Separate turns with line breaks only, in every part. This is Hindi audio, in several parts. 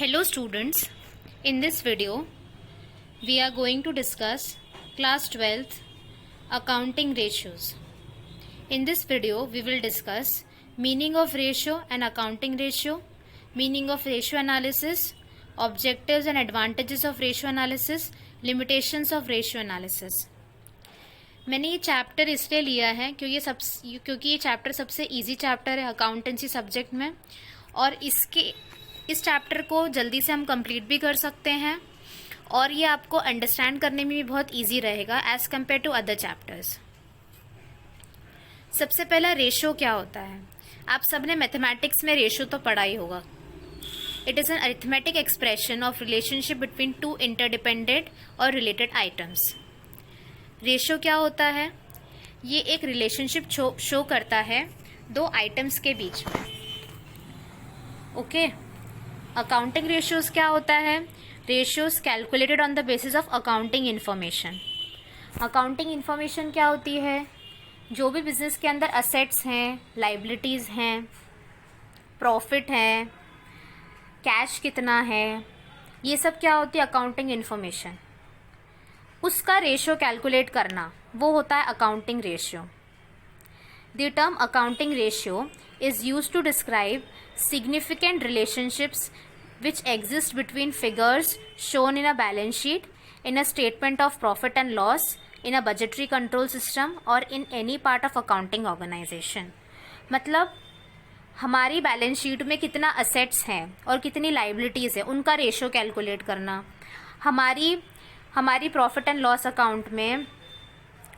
Hello students, in this video we are going to discuss class 12th accounting ratios. In this video we will discuss meaning of ratio and accounting ratio, meaning of ratio analysis, objectives and advantages of ratio analysis, limitations of ratio analysis. मैंने ये चैप्टर इसलिए लिया है क्योंकि ये चैप्टर सबसे इजी चैप्टर है अकाउंटेंसी सब्जेक्ट में और इस चैप्टर को जल्दी से हम कंप्लीट भी कर सकते हैं और ये आपको अंडरस्टैंड करने में भी बहुत इजी रहेगा as compare to other chapters. सबसे पहला रेशो क्या होता है? आप सबने मैथमेटिक्स में रेशो तो पढ़ा ही होगा। It is an arithmetic expression of relationship between two interdependent और रिलेटेड आइटम्स। रेशो क्या होता है? ये एक रिलेशनशिप शो करता है दो आइटम्स के बीच में। ओके, अकाउंटिंग रेशियोज क्या होता है? Ratios calculated on the basis of accounting information. Accounting information क्या होती है? जो भी बिजनेस के अंदर असेट्स हैं, लाइबिलिटीज़ हैं, प्रॉफिट है, कैश कितना है, ये सब क्या होती है? Accounting information. उसका रेशियो कैलकुलेट करना वो होता है accounting ratio. The term accounting ratio is used to describe significant relationships which exist between figures shown in a balance sheet, in a statement of profit and loss, in a budgetary control system or in any part of accounting organization. मतलब हमारी बैलेंस शीट में कितना असेट्स हैं और कितनी लाइबिलिटीज़ है उनका रेशियो कैलकुलेट करना। हमारी प्रॉफिट एंड लॉस अकाउंट में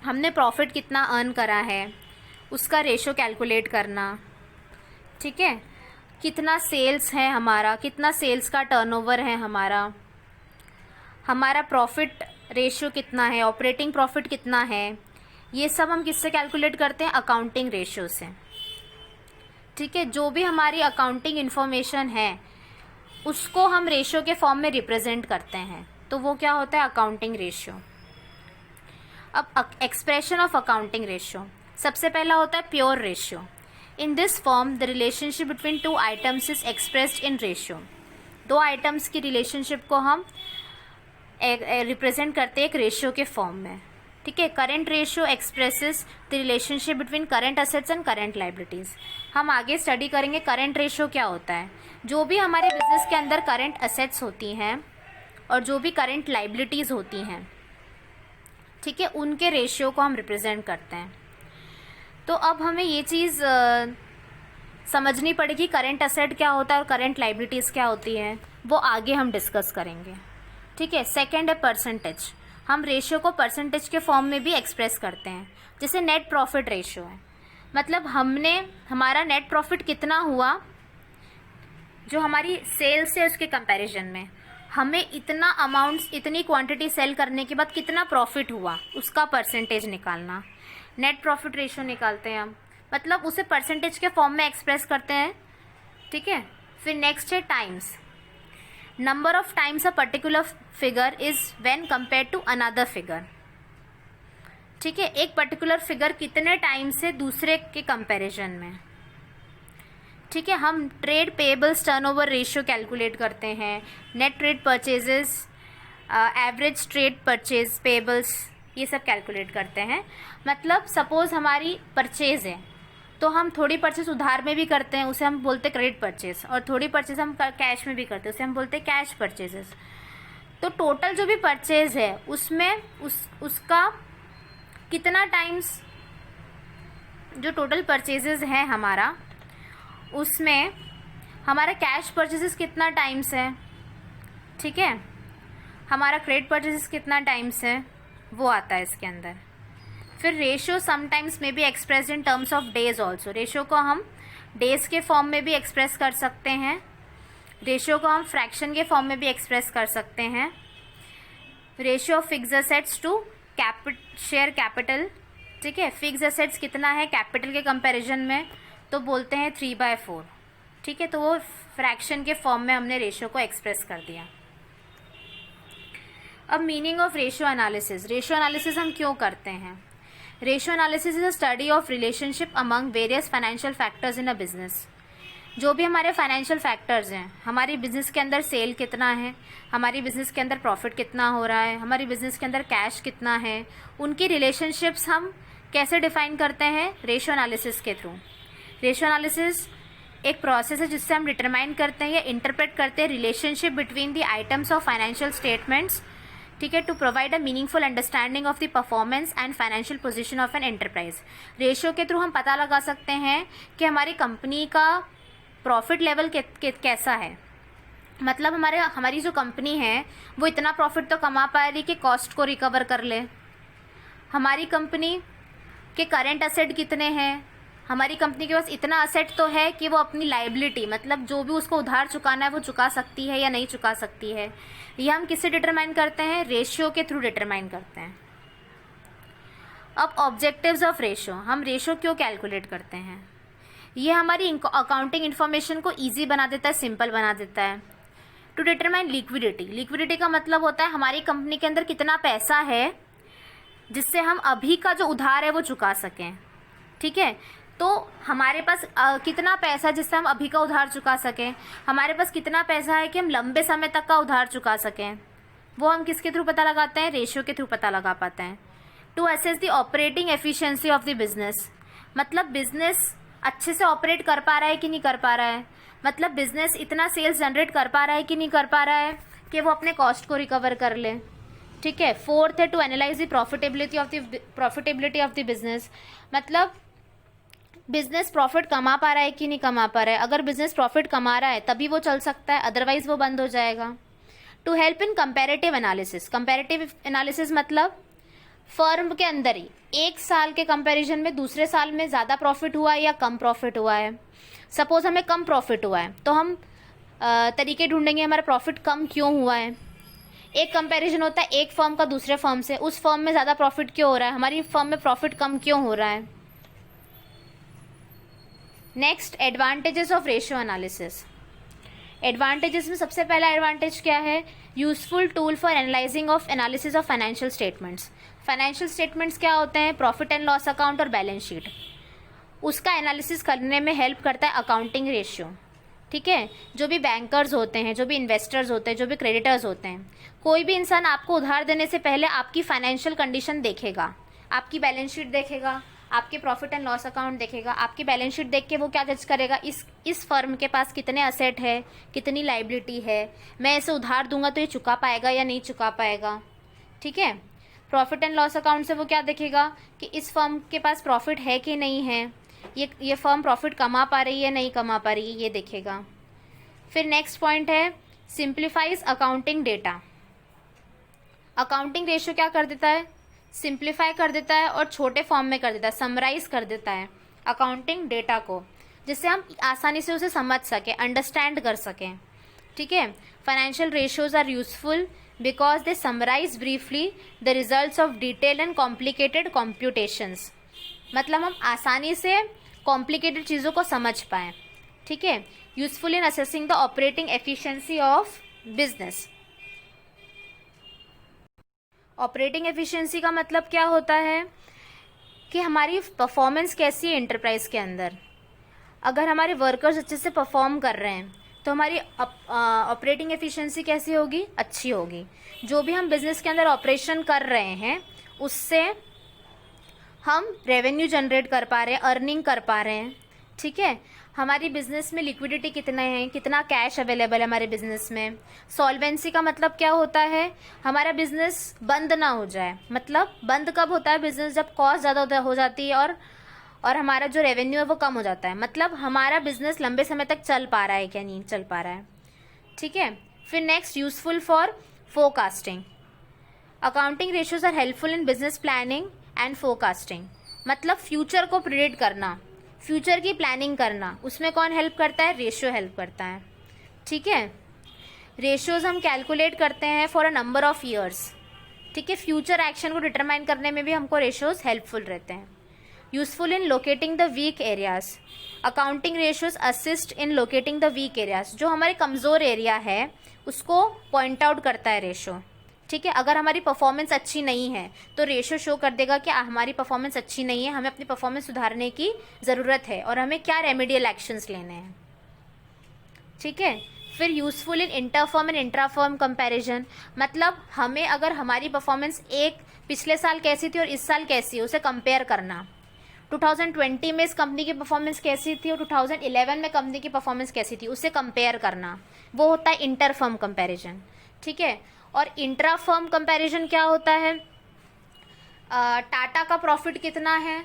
हमने प्रॉफिट कितना अर्न करा है उसका रेशो कैलकुलेट करना। ठीक है, कितना सेल्स है हमारा, कितना सेल्स का टर्नओवर है हमारा प्रॉफिट रेशो कितना है, ऑपरेटिंग प्रॉफिट कितना है, ये सब हम किससे कैलकुलेट करते हैं? अकाउंटिंग रेशो से। ठीक है, जो भी हमारी अकाउंटिंग इन्फॉर्मेशन है उसको हम रेशो के फॉर्म में रिप्रेजेंट करते हैं, तो वो क्या होता है? Accounting ratio. अब एक्सप्रेशन ऑफ अकाउंटिंग रेशियो, सबसे पहला होता है pure ratio. In this form the relationship between two items is expressed in ratio. दो आइटम्स की रिलेशनशिप को हम रिप्रेजेंट करते हैं एक रेशियो के फॉर्म में। ठीक है, current ratio expresses the relationship between current assets and current liabilities. हम आगे स्टडी करेंगे करेंट रेशियो क्या होता है। जो भी हमारे बिजनेस के अंदर करेंट असेट्स होती हैं और जो भी करेंट लाइबिलिटीज़ होती हैं, ठीक है, उनके रेशियो को हम रिप्रेजेंट करते हैं। तो अब हमें ये चीज़ समझनी पड़ेगी करेंट असेट क्या होता है और करेंट लाइबिलिटीज़ क्या होती है, वो आगे हम डिस्कस करेंगे। ठीक है, सेकंड है परसेंटेज। हम रेशियो को परसेंटेज के फॉर्म में भी एक्सप्रेस करते हैं, जैसे नेट प्रॉफिट रेशियो है। मतलब हमारा नेट प्रॉफिट कितना हुआ जो हमारी सेल्स है उसके कंपैरिजन में, हमें इतना अमाउंट, इतनी क्वांटिटी सेल करने के बाद कितना प्रॉफिट हुआ उसका परसेंटेज निकालना। नेट प्रॉफिट रेशियो निकालते हैं हम, मतलब उसे परसेंटेज के फॉर्म में एक्सप्रेस करते हैं। ठीक है, फिर नेक्स्ट है times. Number of times a particular figure is when compare to another figure. ठीक है, एक पर्टिकुलर फिगर कितने टाइम्स है दूसरे के कंपैरिजन में। ठीक है, हम trade payables turnover ratio calculate करते हैं, net trade purchases, average trade purchase payables, ये सब कैलकुलेट करते हैं। मतलब सपोज हमारी परचेज है तो हम थोड़ी परचेज उधार में भी करते हैं, उसे हम बोलते हैं क्रेडिट परचेज, और थोड़ी परचेज हम कैश में भी करते हैं, उसे हम बोलते हैं कैश परचेजेस। तो टोटल जो भी परचेज है उसमें उसका कितना टाइम्स, जो टोटल परचेजेस है हमारा उसमें हमारा कैश परचेजेस कितना टाइम्स है, ठीक है, हमारा क्रेडिट परचेजेस कितना टाइम्स है, वो आता है इसके अंदर। फिर रेशियो समटाइम्स में be express in terms of days also. Ratio को हम डेज के फॉर्म में भी एक्सप्रेस कर सकते हैं, रेशियो को हम फ्रैक्शन के फॉर्म में भी एक्सप्रेस कर सकते हैं। Ratio of fixed assets to share capital. ठीक है, फिक्स्ड असेट्स कितना है कैपिटल के कंपैरिजन में, तो बोलते हैं 3/4। ठीक है, तो वो फ्रैक्शन के फॉर्म में हमने रेशियो को एक्सप्रेस कर दिया। अब meaning of ratio analysis. Ratio analysis हम क्यों करते हैं? Ratio analysis is a study of relationship among various financial factors in a business. जो भी हमारे फाइनेंशियल फैक्टर्स हैं, हमारी बिजनेस के अंदर सेल कितना है, हमारी बिजनेस के अंदर प्रॉफिट कितना हो रहा है, हमारी बिजनेस के अंदर कैश कितना है, उनकी रिलेशनशिप्स हम कैसे डिफाइन करते हैं? रेशियो एनालिसिस के थ्रू। रेशियो एनालिसिस एक प्रोसेस है जिससे हम डिटरमाइन करते हैं या इंटरप्रेट करते हैं relationship between the items of financial statements, ठीक है, to provide a meaningful understanding of the performance and financial position of an enterprise. Ratio के थ्रू हम पता लगा सकते हैं कि हमारी कंपनी का प्रॉफिट लेवल कैसा है। मतलब हमारी जो कंपनी है वो इतना प्रॉफिट तो कमा पा रही कि कॉस्ट को रिकवर कर ले, हमारी कंपनी के करेंट असेट कितने हैं, हमारी कंपनी के पास इतना असेट तो है कि वो अपनी लाइबिलिटी, मतलब जो भी उसको उधार चुकाना है वो चुका सकती है या नहीं चुका सकती है। ये हम किससे डिटरमाइन करते हैं? रेशियो के थ्रू डिटरमाइन करते हैं। अब ऑब्जेक्टिव्स ऑफ रेशियो, हम रेशियो क्यों कैलकुलेट करते हैं? ये हमारी अकाउंटिंग इन्फॉर्मेशन को ईजी बना देता है, सिंपल बना देता है। टू डिटरमाइन लिक्विडिटी, लिक्विडिटी का मतलब होता है हमारी कंपनी के अंदर कितना पैसा है जिससे हम अभी का जो उधार है वो चुका सकें, ठीक है। तो हमारे पास कितना पैसा जिससे हम अभी का उधार चुका सकें, हमारे पास कितना पैसा है कि हम लंबे समय तक का उधार चुका सकें, वो हम किसके थ्रू पता लगाते हैं? रेशियो के थ्रू पता लगा पाते हैं। To assess the operating efficiency of the business, मतलब बिजनेस अच्छे से ऑपरेट कर पा रहा है कि नहीं कर पा रहा है, मतलब बिजनेस इतना सेल्स जनरेट कर पा रहा है कि नहीं कर पा रहा है कि वो अपने कॉस्ट को रिकवर कर ले, ठीक है। फोर्थ है to analyse the profitability of the business, मतलब बिजनेस प्रॉफिट कमा पा रहा है कि नहीं कमा पा रहा है। अगर बिजनेस प्रॉफिट कमा रहा है तभी वो चल सकता है, अदरवाइज वो बंद हो जाएगा। To help in comparative analysis, comparative analysis मतलब फर्म के अंदर ही एक साल के कंपैरिजन में दूसरे साल में ज़्यादा प्रॉफिट हुआ है या कम प्रॉफिट हुआ है। सपोज हमें कम प्रॉफिट हुआ है तो हम तरीके ढूंढेंगे हमारा प्रॉफिट कम क्यों हुआ है। एक कंपैरिजन होता है एक फर्म का दूसरे फर्म से, उस फर्म में ज़्यादा प्रॉफिट क्यों हो रहा है, हमारी फर्म में प्रॉफिट कम क्यों हो रहा है। Next, advantages of ratio analysis. Advantages में सबसे पहला एडवांटेज क्या है? Useful tool for analysing of analysis of financial statements. Financial statements क्या होते हैं? प्रॉफिट एंड लॉस अकाउंट और बैलेंस शीट, उसका एनालिसिस करने में हेल्प करता है अकाउंटिंग रेशियो, ठीक है। जो भी बैंकर्स होते हैं, जो भी इन्वेस्टर्स होते हैं, जो भी क्रेडिटर्स होते हैं, कोई भी इंसान आपको उधार देने से पहले आपकी फाइनेंशियल कंडीशन देखेगा, आपकी बैलेंस शीट देखेगा, आपके प्रॉफिट एंड लॉस अकाउंट देखेगा। आपकी बैलेंस शीट देख के वो क्या जज करेगा? इस फर्म के पास कितने असेट है, कितनी लाइबिलिटी है, मैं इसे उधार दूंगा तो ये चुका पाएगा या नहीं चुका पाएगा, ठीक है। प्रॉफिट एंड लॉस अकाउंट से वो क्या देखेगा कि इस फर्म के पास प्रॉफिट है कि नहीं है, ये फर्म प्रॉफिट कमा पा रही है नहीं कमा पा रही है, ये देखेगा। फिर नेक्स्ट पॉइंट है simplifies accounting data. Accounting ratio क्या कर देता है? सिंप्लीफाई कर देता है और छोटे फॉर्म में कर देता है, समराइज कर देता है अकाउंटिंग डेटा को, जिससे हम आसानी से उसे समझ सकें, अंडरस्टैंड कर सकें, ठीक है। Financial ratios are useful because they summarise briefly the results of detail and complicated computations, मतलब हम आसानी से कॉम्प्लिकेटेड चीज़ों को समझ पाएँ, ठीक है। Useful in assessing the operating efficiency of business. Operating efficiency का मतलब क्या होता है कि हमारी परफॉर्मेंस कैसी है एंटरप्राइज के अंदर। अगर हमारे वर्कर्स अच्छे से परफॉर्म कर रहे हैं तो हमारी ऑपरेटिंग एफिशिएंसी कैसी होगी? अच्छी होगी। जो भी हम बिजनेस के अंदर ऑपरेशन कर रहे हैं उससे हम रेवेन्यू जनरेट कर पा रहे हैं, अर्निंग कर पा रहे हैं, ठीक है। हमारी बिजनेस में लिक्विडिटी कितना है, कितना कैश अवेलेबल है हमारे बिजनेस में। सॉल्वेंसी का मतलब क्या होता है? हमारा बिजनेस बंद ना हो जाए। मतलब बंद कब होता है बिजनेस? जब कॉस्ट ज़्यादा हो जाती है और हमारा जो रेवेन्यू है वो कम हो जाता है। मतलब हमारा बिजनेस लंबे समय तक चल पा रहा है क्या नहीं चल पा रहा है, ठीक है। फिर next, useful for forecasting. Accounting ratios are helpful in business planning and forecasting, मतलब फ्यूचर को प्रिडिक्ट करना, फ्यूचर की प्लानिंग करना, उसमें कौन हेल्प करता है? रेशियो हेल्प करता है, ठीक है। रेशियोज हम कैलकुलेट करते हैं for a number of years, ठीक है। फ्यूचर एक्शन को डिटरमाइन करने में भी हमको रेशियोज हेल्पफुल रहते हैं। Useful in locating the weak areas. Accounting ratios assist in locating the weak areas. जो हमारे कमज़ोर एरिया है उसको पॉइंट आउट करता है रेशियो, ठीक है। अगर हमारी परफॉर्मेंस अच्छी नहीं है तो रेशियो शो कर देगा कि हमारी परफॉर्मेंस अच्छी नहीं है, हमें अपनी परफॉर्मेंस सुधारने की ज़रूरत है और हमें क्या रेमेडियल एक्शंस लेने हैं। ठीक है। फिर useful in inter firm and intra firm comparison, मतलब हमें अगर हमारी परफॉर्मेंस एक पिछले साल कैसी थी और इस साल कैसी है उसे कंपेयर करना। 2020 में इस कंपनी की परफॉर्मेंस कैसी थी और 2011 में कंपनी की परफॉर्मेंस कैसी थी उसे कंपेयर करना, वो होता है इंटर फर्म कंपैरिजन। ठीक है। और इंट्रा फर्म कंपैरिजन क्या होता है, टाटा का प्रॉफिट कितना है,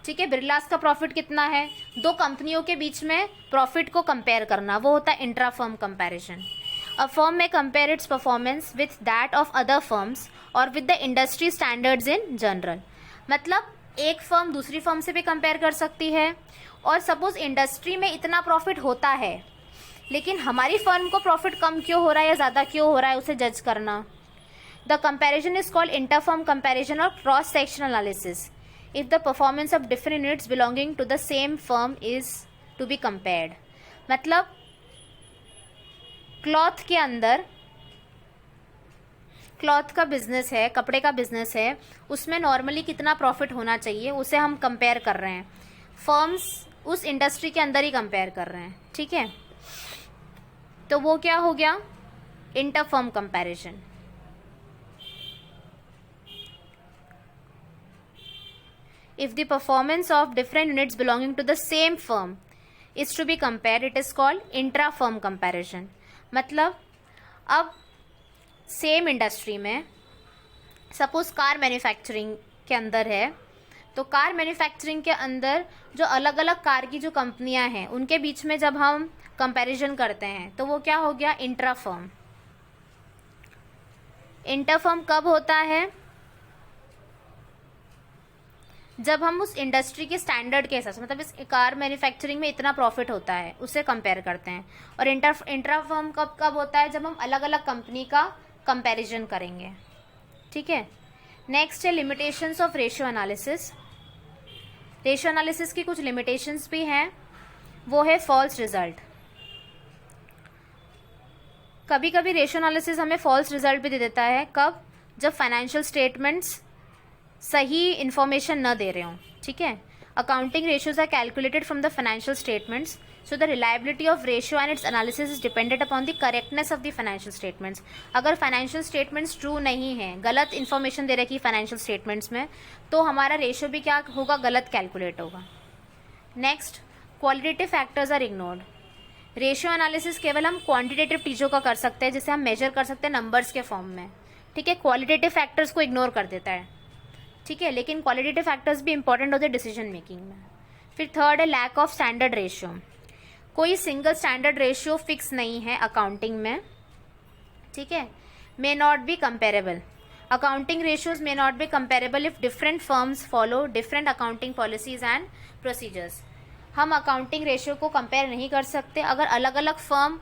ठीक है, बिरलास का प्रॉफिट कितना है, दो कंपनियों के बीच में प्रॉफिट को कंपेयर करना, वो होता है intra firm comparison. A firm में compare its performance with that of other firms और with the industry standards in general, मतलब एक फर्म दूसरी फर्म से भी कंपेयर कर सकती है और सपोज इंडस्ट्री में इतना प्रॉफिट होता है लेकिन हमारी फर्म को प्रॉफिट कम क्यों हो रहा है या ज़्यादा क्यों हो रहा है उसे जज करना। The comparison is called inter firm comparison और cross sectional analysis if the performance of different units belonging to the same firm is to be compared, मतलब क्लॉथ के अंदर, क्लॉथ का बिजनेस है, कपड़े का बिजनेस है, उसमें नॉर्मली कितना प्रॉफिट होना चाहिए उसे हम कंपेयर कर रहे हैं, फर्म्स उस इंडस्ट्री के अंदर ही कंपेयर कर रहे हैं। ठीक है, तो वो क्या हो गया, inter firm comparison. If the performance of different units belonging to the same firm is to be compared, it is called intra-firm comparison। मतलब अब सेम इंडस्ट्री में सपोज कार मैन्युफैक्चरिंग के अंदर है, तो कार मैन्युफैक्चरिंग के अंदर जो अलग अलग कार की जो कंपनियां हैं उनके बीच में जब हम कंपैरिजन करते हैं तो वो क्या हो गया, इंट्रा फर्म। इंटर फर्म कब होता है, जब हम उस इंडस्ट्री के स्टैंडर्ड के हिसाब से, मतलब इस कार मैन्युफैक्चरिंग में इतना प्रॉफिट होता है उसे कंपेयर करते हैं। और इंट्रा फर्म कब होता है, जब हम अलग अलग कंपनी का कंपैरिजन करेंगे। ठीक है। नेक्स्ट है limitations of ratio analysis. Ratio analysis की कुछ लिमिटेशंस भी हैं, वो है फॉल्स रिजल्ट। कभी कभी रेशियो एनालिसिस हमें फॉल्स रिजल्ट भी दे देता है, कब, जब फाइनेंशियल स्टेटमेंट्स सही इन्फॉर्मेशन न दे रहे हों। ठीक है। Accounting ratios are calculated from the financial statements, so the reliability of ratio and its analysis is dependent upon the correctness of the financial statements. अगर फाइनेंशियल स्टेटमेंट्स ट्रू नहीं है, गलत इन्फॉर्मेशन दे रखी फाइनेंशियल स्टेटमेंट्स में, तो हमारा रेशियो भी क्या होगा, गलत कैलकुलेट होगा। Next, qualitative factors are ignored. Ratio analysis केवल हम क्वांटिटेटिव चीज़ों का कर सकते हैं, जिसे हम मेजर कर सकते हैं नंबर्स के फॉर्म में। ठीक है, क्वालिटेटिव फैक्टर्स को इग्नोर कर देता है। ठीक है, लेकिन क्वालिटेटिव फैक्टर्स भी इंपॉर्टेंट होते हैं डिसीजन मेकिंग में। फिर थर्ड है लैक ऑफ स्टैंडर्ड रेशियो। कोई सिंगल स्टैंडर्ड रेशियो फिक्स नहीं है अकाउंटिंग में। ठीक है, may not be comparable. Accounting ratios may not be comparable if different firms follow different accounting policies and procedures. हम अकाउंटिंग रेशियो को कंपेयर नहीं कर सकते अगर अलग अलग फर्म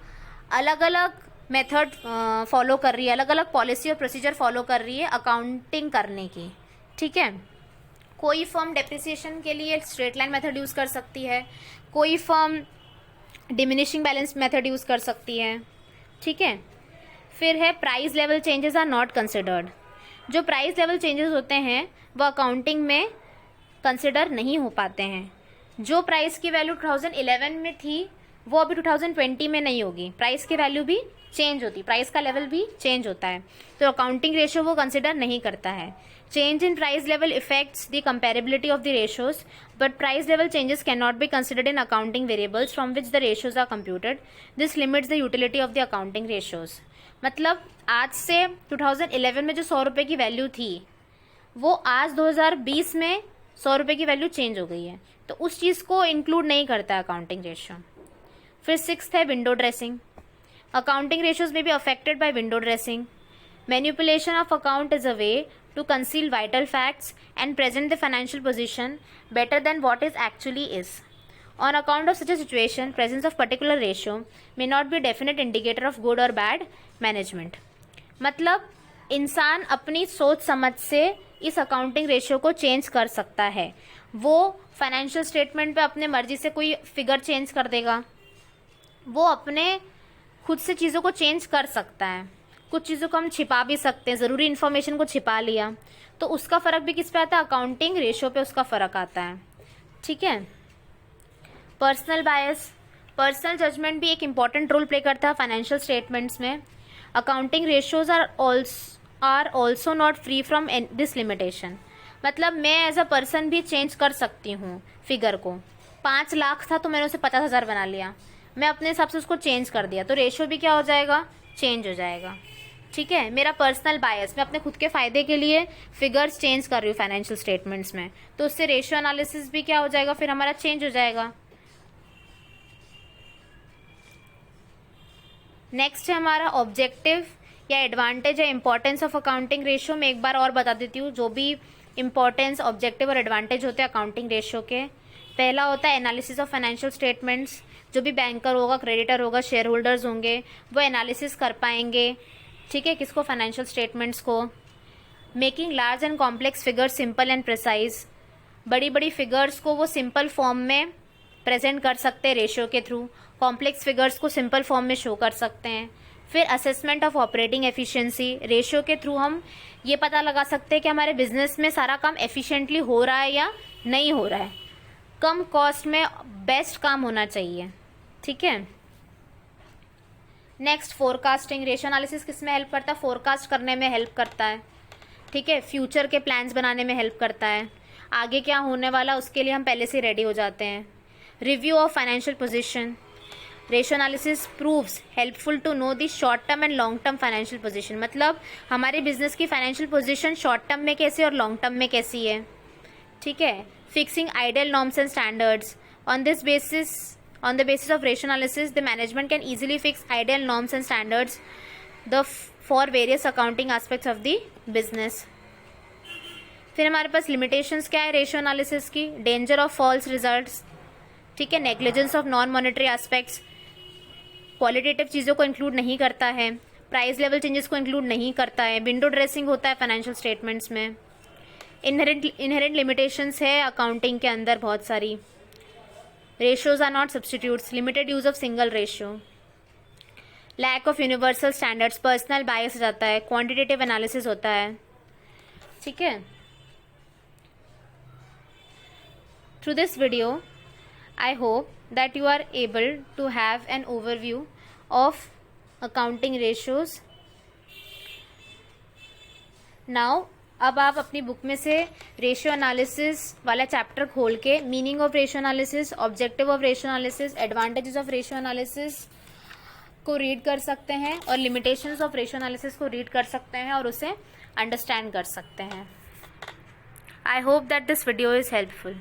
अलग अलग मेथड फॉलो कर रही है, अलग अलग पॉलिसी और प्रोसीजर फॉलो कर रही है अकाउंटिंग करने की। ठीक है, कोई फर्म डेप्रिसिएशन के लिए स्ट्रेट लाइन मेथड यूज़ कर सकती है, कोई firm diminishing balance method use कर सकती है। ठीक है। फिर है price level changes are not considered. जो प्राइस लेवल चेंजेस होते हैं वो अकाउंटिंग में कंसिडर नहीं हो पाते हैं। जो प्राइस की वैल्यू 2011 में थी वो अभी 2020 में नहीं होगी, प्राइस की वैल्यू भी चेंज होती, प्राइस का लेवल भी चेंज होता है, तो अकाउंटिंग रेशियो वो कंसिडर नहीं करता है। Change in price level effects the comparability of the ratios, but price level changes can not be considered in accounting variables from which the ratios are computed. This limits the utility of the accounting ratios. मतलब आज से 2011 में जो 100 रुपये की वैल्यू थी वो आज 2020 में 100 रुपये की वैल्यू चेंज हो गई है, तो उस चीज़ को इंक्लूड नहीं करता अकाउंटिंग रेशियो। फिर सिक्स्थ है विंडो ड्रेसिंग। अकाउंटिंग रेशियोज में be affected by window dressing. Manipulation of account is a way to conceal vital facts and present the financial position better than what is actually is. On account of such a situation, presence of particular ratio may not be a definite indicator of good or bad management. मतलब इंसान अपनी सोच समझ से इस अकाउंटिंग रेशियो को चेंज कर सकता है। वो फाइनेंशियल स्टेटमेंट पे अपने मर्जी से कोई फिगर चेंज कर देगा, वो अपने खुद से चीज़ों को चेंज कर सकता है। कुछ चीज़ों को हम छिपा भी सकते हैं, ज़रूरी इन्फॉर्मेशन को छिपा लिया, तो उसका फ़र्क भी किस पे आता है, अकाउंटिंग रेशियो पे उसका फ़र्क आता है। ठीक है। Personal bias. पर्सनल जजमेंट भी एक इम्पॉर्टेंट रोल प्ले करता है फाइनेंशियल स्टेटमेंट्स में. Accounting ratios are also not free from this limitation. मतलब मैं एज अ पर्सन भी चेंज कर सकती हूँ फिगर को. 5 लाख था तो मैंने उसे 50,000 बना लिया, मैं अपने हिसाब से उसको चेंज कर दिया, तो रेशियो भी क्या हो जाएगा, चेंज हो जाएगा. ठीक है, मेरा पर्सनल बायस, मैं अपने खुद के फायदे के लिए फिगर्स चेंज कर रही हूँ फाइनेंशियल स्टेटमेंट्स में, तो उससे रेशियो एनालिसिस भी क्या हो जाएगा, फिर हमारा चेंज हो जाएगा. नेक्स्ट है हमारा ऑब्जेक्टिव या एडवांटेज या इंपॉर्टेंस ऑफ अकाउंटिंग रेशियो. में एक बार और बता देती हूँ जो भी इंपॉर्टेंस, ऑब्जेक्टिव और एडवांटेज होते हैं अकाउंटिंग रेशियो के. पहला होता है एनालिसिस ऑफ फाइनेंशियल स्टेटमेंट्स. जो भी बैंकर होगा, क्रेडिटर होगा, शेयर होल्डर्स होंगे, वो एनालिसिस कर पाएंगे. ठीक है, किसको, फाइनेंशियल स्टेटमेंट्स को. Making large and complex figures simple and precise. बड़ी बड़ी फिगर्स को वो सिंपल फॉर्म में प्रेजेंट कर सकते हैं रेशियो के थ्रू. कॉम्प्लेक्स फिगर्स को सिंपल फॉर्म में शो कर सकते हैं. फिर assessment of operating efficiency. Ratio के थ्रू हम ये पता लगा सकते हैं कि हमारे बिजनेस में सारा काम एफिशिएंटली हो रहा है या नहीं हो रहा है. कम कॉस्ट में बेस्ट काम होना चाहिए. ठीक है. Next forecasting. रेशियो एनालिसिस किस में हेल्प करता है, फोरकास्ट करने में हेल्प करता है. ठीक है, फ्यूचर के प्लान्स बनाने में हेल्प करता है. आगे क्या होने वाला उसके लिए हम पहले से रेडी हो जाते हैं. Review of financial position. Ratio analysis proves helpful to know the short term and long term financial position. मतलब हमारे बिजनेस की फाइनेंशियल पोजीशन शॉर्ट टर्म में कैसी और लॉन्ग टर्म में कैसी है. ठीक है. Fixing ideal norms and standards. On the basis of ratio analysis, the management can easily fix ideal norms and standards for various accounting aspects of the business. फिर हमारे पास limitations क्या है रेशियो एनालिसिस की. Danger of false results. ठीक है. Negligence of non monetary aspects. Qualitative चीज़ों को इंक्लूड नहीं करता है. प्राइस लेवल चेंजेस को इंक्लूड नहीं करता है. विंडो ड्रेसिंग होता है फाइनेंशियल स्टेटमेंट्स में. इनहेरेंट लिमिटेशंस है अकाउंटिंग के अंदर बहुत सारी. Ratios are not substitutes. Limited use of single ratio. Lack of universal standards. Personal bias जाता है. Quantitative analysis होता है. ठीक है. Through this video, I hope that you are able to have an overview of accounting ratios. Now, अब आप अपनी बुक में से रेशियो एनालिसिस वाला चैप्टर खोल के meaning of ratio analysis, objective of ratio analysis, advantages of ratio analysis को रीड कर सकते हैं और लिमिटेशंस ऑफ रेशियो एनालिसिस को रीड कर सकते हैं और उसे अंडरस्टैंड कर सकते हैं. I hope that this video is helpful.